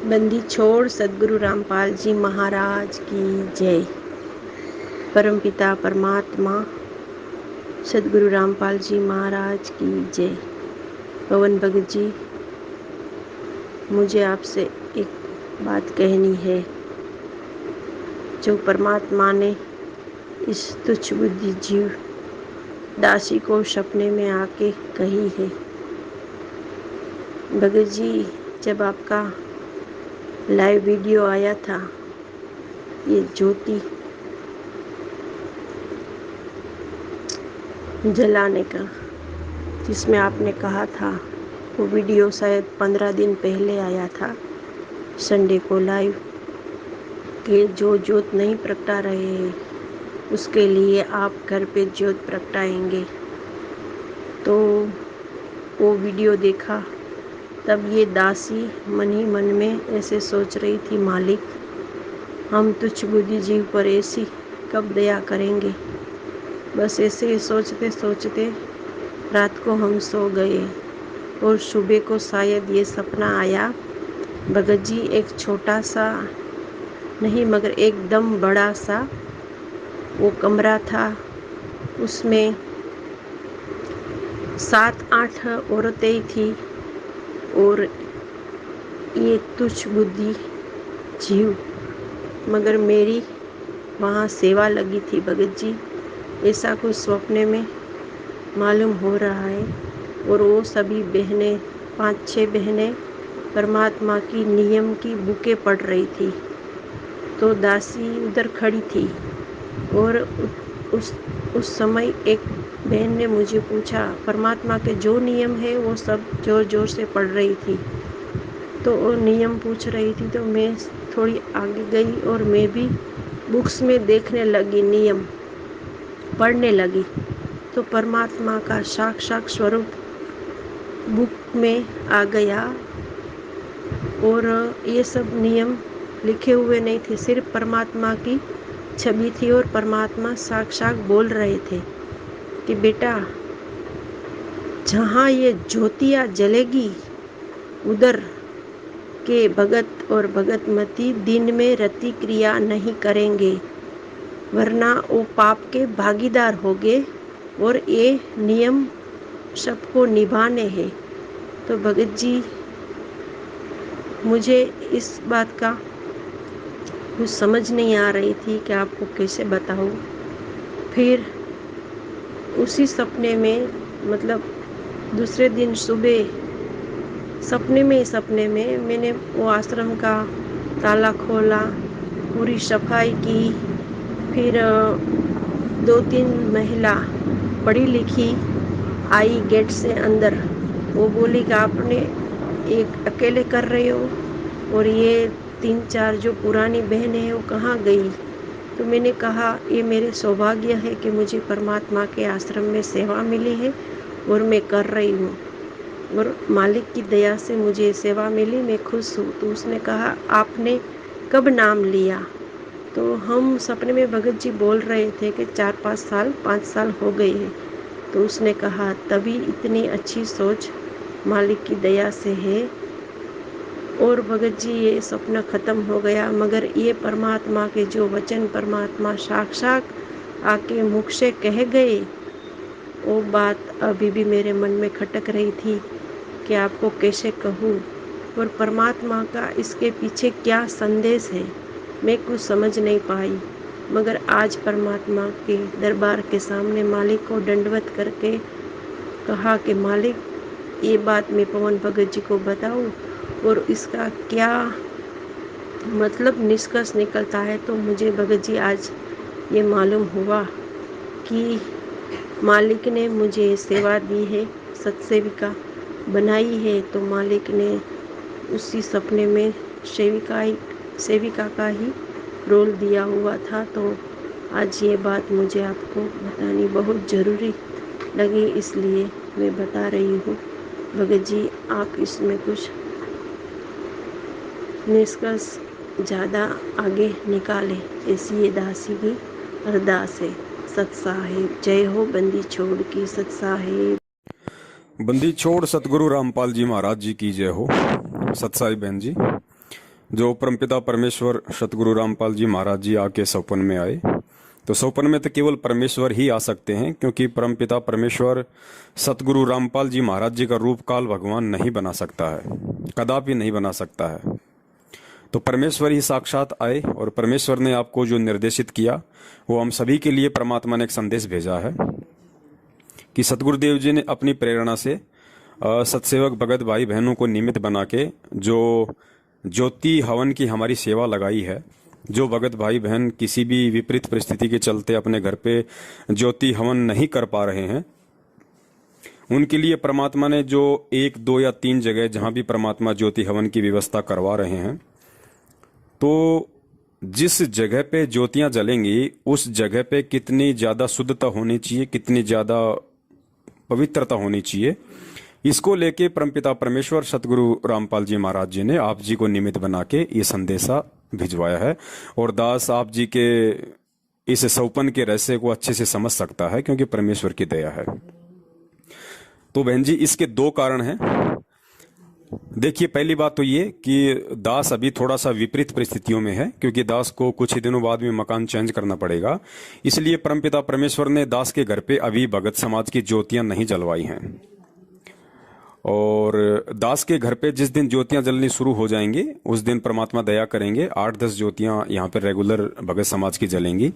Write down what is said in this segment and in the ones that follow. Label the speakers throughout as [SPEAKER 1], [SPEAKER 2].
[SPEAKER 1] बंदी छोड़ सद्गुरु रामपाल जी महाराज की जय। परमपिता परमात्मा सद्गुरु रामपाल जी महाराज की जय। पवन भगत जी, मुझे आपसे एक बात कहनी है जो परमात्मा ने इस तुच्छ बुद्धि जीव दासी को सपने में आके कही है। भगत जी, जब आपका लाइव वीडियो आया था ये ज्योति जलाने का, जिसमें आपने कहा था, वो वीडियो शायद 15 दिन पहले आया था संडे को लाइव, कि जो ज्योत नहीं प्रगटा रहे हैं उसके लिए आप घर पे ज्योत प्रगटाएंगे। तो वो वीडियो देखा, तब ये दासी मन ही मन में ऐसे सोच रही थी, मालिक हम तुच्छ बुद्धि जीव पर ऐसी कब दया करेंगे। बस ऐसे ही सोचते सोचते रात को हम सो गए और सुबह को शायद ये सपना आया। भगत जी, एक छोटा सा नहीं मगर एकदम बड़ा सा वो कमरा था, उसमें 7-8 औरतें ही थी और ये तुच्छ बुद्धि जीव, मगर मेरी वहाँ सेवा लगी थी। भगत जी, ऐसा कुछ सपने में मालूम हो रहा है। और वो सभी बहनें, 5-6 बहनें परमात्मा की नियम की बुकें पढ़ रही थी। तो दासी उधर खड़ी थी और उस समय एक बहन ने मुझे पूछा, परमात्मा के जो नियम है वो सब जोर जोर से पढ़ रही थी। तो वो नियम पूछ रही थी, तो मैं थोड़ी आगे गई और मैं भी बुक्स में देखने लगी, नियम पढ़ने लगी। तो परमात्मा का साक्षात स्वरूप बुक में आ गया और ये सब नियम लिखे हुए नहीं थे, सिर्फ परमात्मा की छवि थी और परमात्मा साक्षात बोल रहे थे कि बेटा, जहाँ ये ज्योतियाँ जलेगी उधर के भगत और भगतमती दिन में रति क्रिया नहीं करेंगे, वरना वो पाप के भागीदार होंगे और ये नियम सबको निभाने हैं। तो भगत जी, मुझे इस बात का कुछ समझ नहीं आ रही थी कि आपको कैसे बताऊं। फिर उसी सपने में, मतलब दूसरे दिन सुबह सपने में मैंने वो आश्रम का ताला खोला, पूरी सफाई की। फिर 2-3 महिला पढ़ी लिखी आई गेट से अंदर। वो बोली कि आपने एक अकेले कर रहे हो और ये 3-4 जो पुरानी बहनें हैं वो कहाँ गई। तो मैंने कहा, ये मेरे सौभाग्य है कि मुझे परमात्मा के आश्रम में सेवा मिली है और मैं कर रही हूँ और मालिक की दया से मुझे सेवा मिली, मैं खुश हूँ। तो उसने कहा, आपने कब नाम लिया। तो हम सपने में भगत जी बोल रहे थे कि 4-5 साल हो गए हैं। तो उसने कहा, तभी इतनी अच्छी सोच मालिक की दया से है। और भगत जी, ये सपना ख़त्म हो गया, मगर ये परमात्मा के जो वचन परमात्मा साक्षात आके मुख से कह गए, वो बात अभी भी मेरे मन में खटक रही थी कि आपको कैसे कहूँ और परमात्मा का इसके पीछे क्या संदेश है, मैं कुछ समझ नहीं पाई। मगर आज परमात्मा के दरबार के सामने मालिक को दंडवत करके कहा कि मालिक, ये बात मैं पवन भगत जी को बताऊं और इसका क्या मतलब निष्कर्ष निकलता है। तो मुझे भगत जी आज ये मालूम हुआ कि मालिक ने मुझे सेवा दी है, सत्सेविका बनाई है। तो मालिक ने उसी सपने में सेविका का ही रोल दिया हुआ था। तो आज ये बात मुझे आपको बतानी बहुत ज़रूरी लगी, इसलिए मैं बता रही हूँ। भगत जी, आप इसमें कुछ निष्कर्ष ज़्यादा आगे निकाले, ऐसी ये दासी की अरदास है। सत साहिब जय हो, बंदी छोड़ की सत साहिब।
[SPEAKER 2] बंदी छोड़ सतगुरु रामपाल जी महाराज जी की जय हो। सत साहिब बहन जी, जो परमपिता परमेश्वर सतगुरु रामपाल जी महाराज जी आके सौपन में आए, तो सौपन में तो केवल परमेश्वर ही आ सकते हैं, क्योंकि परमपिता परमेश्वर सतगुरु रामपाल जी महाराज जी का रूप काल भगवान नहीं बना सकता है, कदापि नहीं बना सकता है। तो परमेश्वर ही साक्षात आए और परमेश्वर ने आपको जो निर्देशित किया वो हम सभी के लिए परमात्मा ने एक संदेश भेजा है कि सतगुरुदेव जी ने अपनी प्रेरणा से सत्सेवक भगत भाई बहनों को निमित्त बना के जो ज्योति हवन की हमारी सेवा लगाई है, जो भगत भाई बहन किसी भी विपरीत परिस्थिति के चलते अपने घर पे ज्योति हवन नहीं कर पा रहे हैं, उनके लिए परमात्मा ने जो 1, 2 या 3 जगह जहां भी परमात्मा ज्योति हवन की व्यवस्था करवा रहे हैं, तो जिस जगह पे ज्योतियां जलेंगी उस जगह पे कितनी ज्यादा शुद्धता होनी चाहिए, कितनी ज्यादा पवित्रता होनी चाहिए, इसको लेके परमपिता परमेश्वर सतगुरु रामपाल जी महाराज जी ने आप जी को निमित्त बना के ये संदेशा भिजवाया है। और दास आप जी के इस सौपन के रहस्य को अच्छे से समझ सकता है, क्योंकि परमेश्वर की दया है। तो बहन जी, इसके 2 कारण हैं। देखिए, पहली बात तो ये कि दास अभी थोड़ा सा विपरीत परिस्थितियों में है, क्योंकि दास को कुछ ही दिनों बाद में मकान चेंज करना पड़ेगा। इसलिए परमपिता परमेश्वर ने दास के घर पे अभी भगत समाज की ज्योतियां नहीं जलवाई हैं। और दास के घर पे जिस दिन ज्योतियां जलनी शुरू हो जाएंगी उस दिन परमात्मा दया करेंगे 8-10 ज्योतियां यहाँ पे रेगुलर भगत समाज की जलेंगी।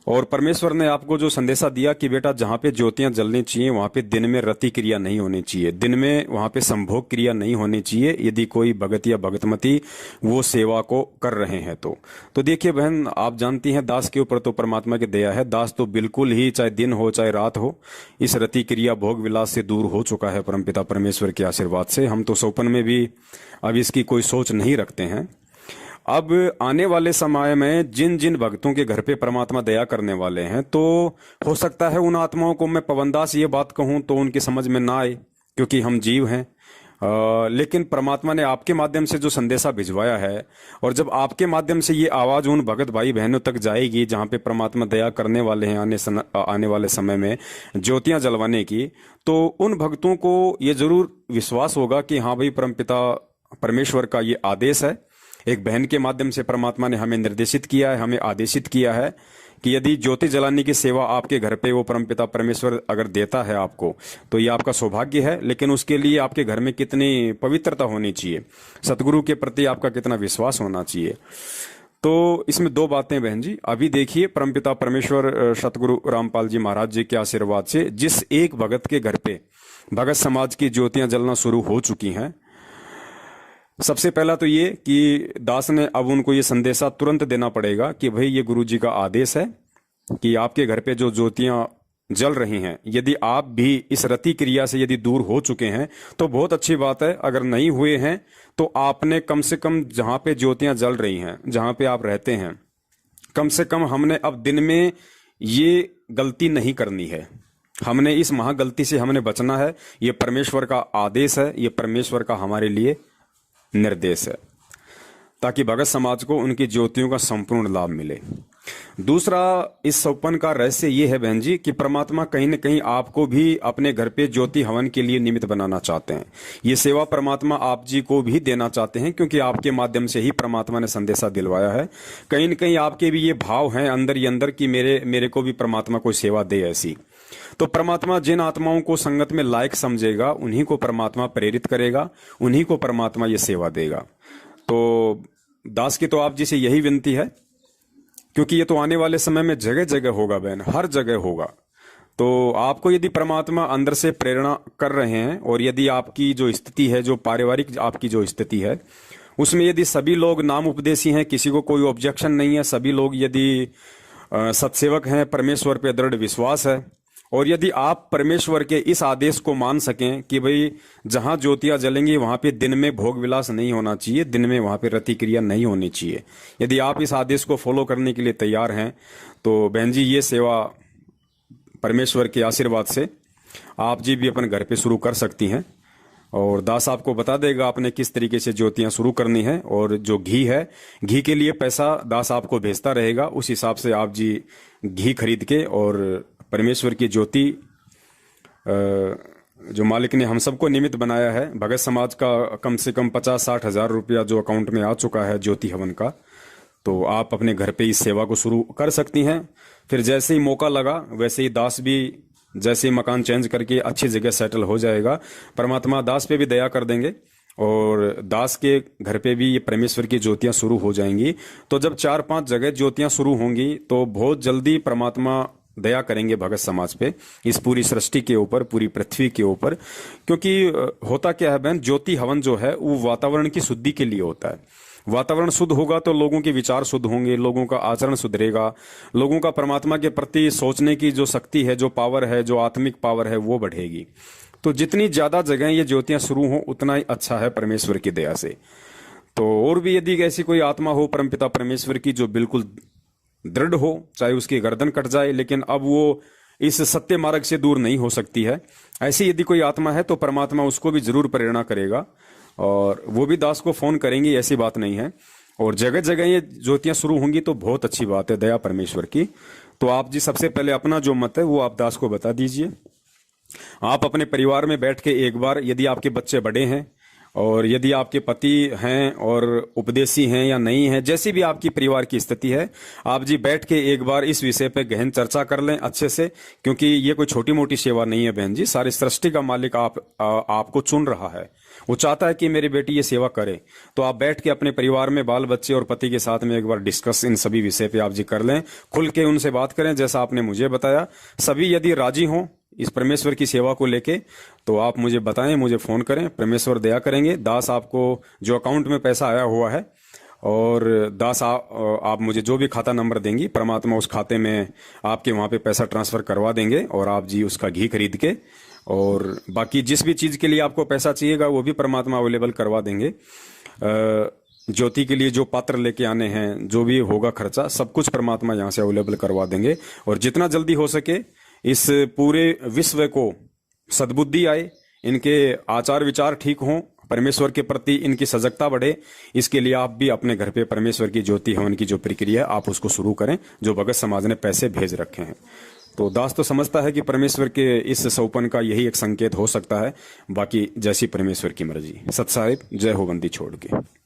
[SPEAKER 2] और परमेश्वर ने आपको जो संदेशा दिया कि बेटा जहां पे ज्योतियां जलनी चाहिए वहां पे दिन में रति क्रिया नहीं होनी चाहिए, दिन में वहां पे संभोग क्रिया नहीं होनी चाहिए, यदि कोई भगत या भगतमती वो सेवा को कर रहे हैं तो देखिए बहन, आप जानती हैं दास के ऊपर तो परमात्मा की दया है। दास तो बिल्कुल ही, चाहे दिन हो चाहे रात हो, इस रति क्रिया भोग विलास से दूर हो चुका है परमपिता परमेश्वर के आशीर्वाद से। हम तो सौपन में भी अब इसकी कोई सोच नहीं रखते हैं। अब आने वाले समय में जिन जिन भक्तों के घर पे परमात्मा दया करने वाले हैं, तो हो सकता है उन आत्माओं को मैं पवनदास ये बात कहूं तो उनकी समझ में ना आए, क्योंकि हम जीव हैं। लेकिन परमात्मा ने आपके माध्यम से जो संदेशा भिजवाया है, और जब आपके माध्यम से ये आवाज उन भगत भाई बहनों तक जाएगी जहां पे परमात्मा दया करने वाले हैं आने वाले समय में ज्योतियां जलवाने की, तो उन भक्तों को ये जरूर विश्वास होगा कि हाँ भाई, परमपिता परमेश्वर का ये आदेश है। एक बहन के माध्यम से परमात्मा ने हमें निर्देशित किया है, हमें आदेशित किया है कि यदि ज्योति जलाने की सेवा आपके घर पे वो परमपिता परमेश्वर अगर देता है आपको, तो ये आपका सौभाग्य है। लेकिन उसके लिए आपके घर में कितनी पवित्रता होनी चाहिए, सतगुरु के प्रति आपका कितना विश्वास होना चाहिए। तो इसमें 2 बातें बहन जी। अभी देखिए, परमपिता परमेश्वर सतगुरु रामपाल जी महाराज जी के आशीर्वाद से जिस एक भगत के घर पे भगत समाज की ज्योतियां जलना शुरू हो चुकी हैं, सबसे पहला तो ये कि दास ने अब उनको ये संदेशा तुरंत देना पड़ेगा कि भाई ये गुरु जी का आदेश है कि आपके घर पे जो ज्योतियां जल रही हैं, यदि आप भी इस रति क्रिया से यदि दूर हो चुके हैं तो बहुत अच्छी बात है। अगर नहीं हुए हैं तो आपने कम से कम जहां पे ज्योतियां जल रही हैं, जहां पे आप रहते हैं, कम से कम हमने अब दिन में ये गलती नहीं करनी है। हमने इस महागलती से हमने बचना है। ये परमेश्वर का आदेश है, ये परमेश्वर का हमारे लिए निर्देश है, ताकि भगत समाज को उनकी ज्योतियों का संपूर्ण लाभ मिले। दूसरा, इस सौपन का रहस्य ये है बहन जी कि परमात्मा कहीं न कहीं आपको भी अपने घर पे ज्योति हवन के लिए निमित्त बनाना चाहते हैं। ये सेवा परमात्मा आप जी को भी देना चाहते हैं, क्योंकि आपके माध्यम से ही परमात्मा ने संदेशा दिलवाया है। कहीं न कहीं आपके भी ये भाव हैं अंदर ही अंदर कि मेरे को भी परमात्मा कोई सेवा दे ऐसी। तो परमात्मा जिन आत्माओं को संगत में लायक समझेगा उन्हीं को परमात्मा प्रेरित करेगा, उन्हीं को परमात्मा ये सेवा देगा। तो दास की तो आप जी से यही विनती है, क्योंकि ये तो आने वाले समय में जगह जगह होगा बहन, हर जगह होगा। तो आपको यदि परमात्मा अंदर से प्रेरणा कर रहे हैं, और यदि आपकी जो स्थिति है, जो पारिवारिक आपकी जो स्थिति है, उसमें यदि सभी लोग नाम उपदेशी हैं, किसी को कोई ऑब्जेक्शन नहीं है, सभी लोग यदि सत्सेवक हैं, परमेश्वर पे दृढ़ विश्वास है, और यदि आप परमेश्वर के इस आदेश को मान सकें कि भाई जहां ज्योतियां जलेंगी वहां पे दिन में भोग विलास नहीं होना चाहिए, दिन में वहां पे रति क्रिया नहीं होनी चाहिए, यदि आप इस आदेश को फॉलो करने के लिए तैयार हैं, तो बहन जी ये सेवा परमेश्वर के आशीर्वाद से आप जी भी अपने घर पे शुरू कर सकती हैं। और दास आपको बता देगा आपने किस तरीके से ज्योतियां शुरू करनी है, और जो घी है, घी के लिए पैसा दास आपको भेजता रहेगा, उस हिसाब से आप जी घी खरीद के और परमेश्वर की ज्योति जो मालिक ने हम सबको निमित्त बनाया है, भगत समाज का कम से कम 50-60 हजार रुपया जो अकाउंट में आ चुका है ज्योति हवन का, तो आप अपने घर पे इस सेवा को शुरू कर सकती हैं। फिर जैसे ही मौका लगा वैसे ही दास भी जैसे ही मकान चेंज करके अच्छी जगह सेटल हो जाएगा, परमात्मा दास पे भी दया कर देंगे और दास के घर पे भी ये परमेश्वर की ज्योतियां शुरू हो जाएंगी। तो जब 4-5 जगह ज्योतियां शुरू होंगी तो बहुत जल्दी परमात्मा दया करेंगे भगत समाज पे, इस पूरी सृष्टि के ऊपर, पूरी पृथ्वी के ऊपर। क्योंकि होता क्या है बहन, ज्योति हवन जो है वो वातावरण की शुद्धि के लिए होता है। वातावरण शुद्ध होगा तो लोगों के विचार शुद्ध होंगे, लोगों का आचरण सुधरेगा, लोगों का परमात्मा के प्रति सोचने की जो शक्ति है, जो पावर है, जो आत्मिक पावर है, वो बढ़ेगी। तो जितनी ज्यादा जगह ये ज्योतियां शुरू हो उतना ही अच्छा है परमेश्वर की दया से। तो और भी यदि ऐसी कोई आत्मा हो परमपिता परमेश्वर की जो बिल्कुल दृढ़ हो, चाहे उसकी गर्दन कट जाए लेकिन अब वो इस सत्य मार्ग से दूर नहीं हो सकती है, ऐसी यदि कोई आत्मा है तो परमात्मा उसको भी जरूर प्रेरणा करेगा और वो भी दास को फोन करेंगी, ऐसी बात नहीं है। और जगह जगह ये ज्योतियां शुरू होंगी तो बहुत अच्छी बात है, दया परमेश्वर की। तो आप जी सबसे पहले अपना जो मत है वो आप दास को बता दीजिए। आप अपने परिवार में बैठ के एक बार, यदि आपके बच्चे बड़े हैं और यदि आपके पति हैं और उपदेशी हैं या नहीं हैं, जैसी भी आपकी परिवार की स्थिति है, आप जी बैठ के एक बार इस विषय पे गहन चर्चा कर लें अच्छे से। क्योंकि ये कोई छोटी मोटी सेवा नहीं है बहन जी, सारी सृष्टि का मालिक आपको चुन रहा है, वो चाहता है कि मेरी बेटी ये सेवा करे। तो आप बैठ के अपने परिवार में बाल बच्चे और पति के साथ में एक बार डिस्कस इन सभी विषय पे आप जी कर लें, खुल के उनसे बात करें जैसा आपने मुझे बताया। सभी यदि राजी हों इस परमेश्वर की सेवा को लेके तो आप मुझे बताएं, मुझे फोन करें, परमेश्वर दया करेंगे। दास आपको जो अकाउंट में पैसा आया हुआ है और दास आप मुझे जो भी खाता नंबर देंगी, परमात्मा उस खाते में आपके वहां पे पैसा ट्रांसफर करवा देंगे और आप जी उसका घी खरीद के और बाकी जिस भी चीज के लिए आपको पैसा चाहिएगा वो भी परमात्मा अवेलेबल करवा देंगे। ज्योति के लिए जो पात्र लेके आने हैं, जो भी होगा खर्चा, सब कुछ परमात्मा यहाँ से अवेलेबल करवा देंगे। और जितना जल्दी हो सके इस पूरे विश्व को सद्बुद्धि आए, इनके आचार विचार ठीक हों, परमेश्वर के प्रति इनकी सजगता बढ़े, इसके लिए आप भी अपने घर पे परमेश्वर की ज्योति हवन की जो प्रक्रिया है आप उसको शुरू करें, जो भगत समाज ने पैसे भेज रखे हैं। तो दास तो समझता है कि परमेश्वर के इस सौपन का यही एक संकेत हो सकता है, बाकी जैसी परमेश्वर की मर्जी। सत साहिब, जय हो बंदी छोड़ के।